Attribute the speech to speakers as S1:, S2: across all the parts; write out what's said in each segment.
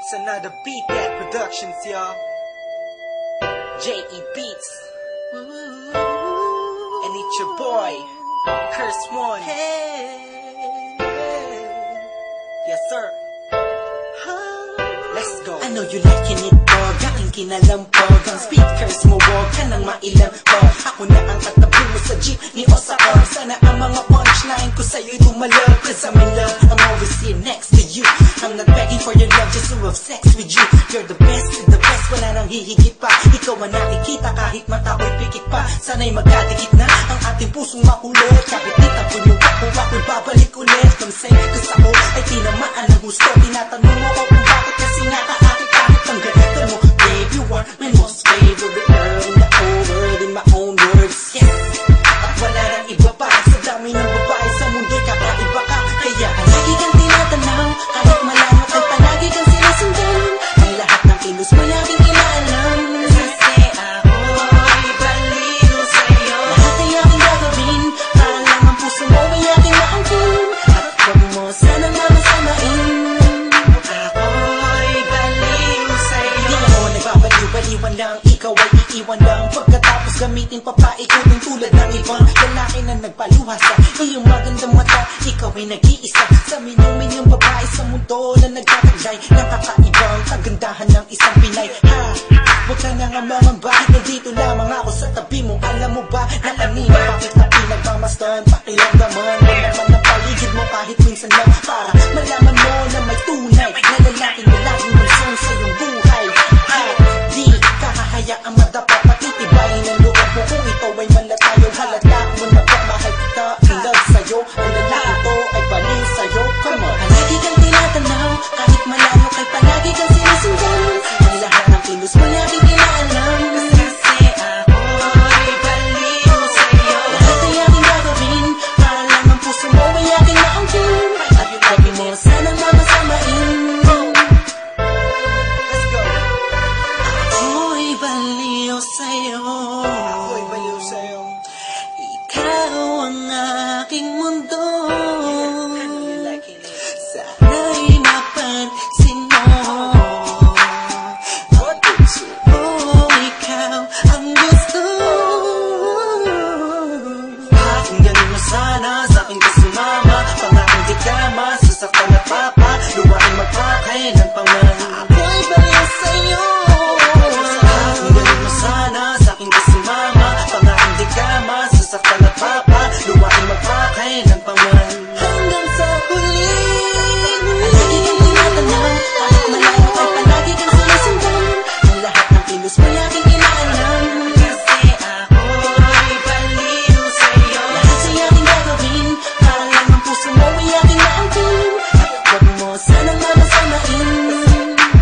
S1: It's another Beat That Productions, y'all. J.E. Beats. And it's your boy, Curse One. Yes, sir. Let's go. I know you liking it, dog. Aking kinalampog. Ang speakers mo, wag ka nang mailang pog. Ako na ang katabi mo sa jeepney o sa car. Sana ang mga punchline ko sa'yo'y tumalab. Cause I'm in love, I'm always here next to you. I'm not begging for your love, just to have sex with you. You're the best, wala nang hihigit pa. Ikaw ang nakikita kahit mata ko'y pikit pa. Sana'y magkadikit na ang ating pusong makulit. Kahit itakon yung ako'y babalik ulit. Come say, cause ako ay tinamaan ng gusto. Tinatanong mo ko kung bakit kasi nga kaakit kahit ang ganito mo. Babe, you are my most favorite girl in the whole world, in my own words, yes. At wala nang iba pa sa dami ng babae sa mundo'y kakaiba ka. Kaya lagi kang tinatanaw, kahit malayo kay palagi kang sinusundan. Ang lahat ng kilos mo laging inaalam. Kasi ako'y baliw sa'yo. Lahat ay aking gagawin para lang ang puso mo ay aking maangkin. At huwag mo sanang mamasamain. Ako'y baliw sa'yo. Di ako nagbabaliw-baliwan lang, ikaw ay iiwan lang. Pagkatapos gamitin papaikutin tulad ng ibang lalaki na nagpaluha sa iyong magandang mata. Ikaw ay nag-iisa sa milyong babae sa mundo na nagtataglay ng kakaibang kagandahan ng isang Pinay. Ha! Huwag ka na nga mangamba, nandito lamang ako sa tabi mo. Alam mo ba na kanina bakit na pinagmamasdan? Pakiramdaman mo naman ang paligid mo kahit minsan lang para malaman mo na may tunay na lalaking na laging bulsong sa iyong buhay. At di kahahayaang madapa, patitibayin ang loob mo kung ito ay malatayo. Halata mo na ba mahal kita, in love sa'yo. Ang lalaki to ay baliw sa'yo. Come on. Lagi kang tinatanaw, kahit malayo kay palagi kang sinusundan. Ang lahat ng kilos mo laging inaalam. Kasi ako'y baliw sa'yo. Lahat ay aking gagawin para lang ang puso mo ay aking maangkin. At huwag mo sanang mamasamain. Let's go. Ako'y baliw sa'yo. Ako'y baliw sa'yo. Ikaw ang aking mundo. Sana'y mapansin mo. Puso mo, ikaw ang gusto. Pakinggan mo sana sa aking kasumama. Pangakong di ka masasaktan at papa. Luwaing magpakain ng pangan. Ako'y baliw sa'yo. Pakinggan mo sana sa aking kasumama. Pangakong di ka masasaktan at papa. Luwaing magpakain ng pangan. Hanggang sa huli. Lagi kang tinatanaw, kahit malayo ay palagi kang sinusundan. Ang lahat ng kilos mo laging inaalam. Kasi ako'y baliw sa'yo. Lahat ay aking gagawin para lang ang puso mo ay aking maangkin. At huwag mo sanang mamasamain.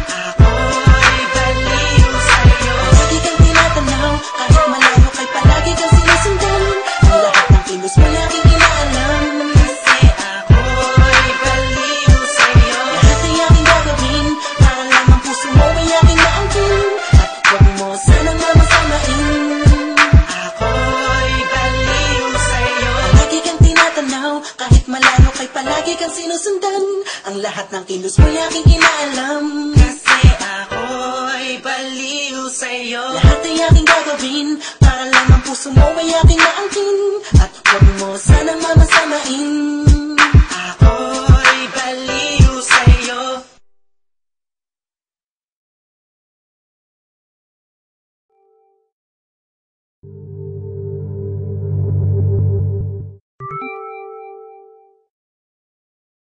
S1: Ako'y baliw sa'yo. Lagi kang tinatanaw, kahit malayo kay palagi kang sinusundan. Ang lahat ng kilos mo laging inaalam. Kasi ako'y baliw sa'yo. Lahat ay aking gagawin para lang ang puso mo ay aking maangkin. At huwag mo sanang mamasamain. Ako'y baliw sa'yo. Lagi kang tinatanaw, kahit malayo kay palagi kang sinusundan. Ang lahat ng kilos mo aking inaalam. Kasi ako'y baliw sa'yo. Lahat ay aking gagawin para lang ang puso mo ay aking maangkin. At huwag mo sanang mamasamain.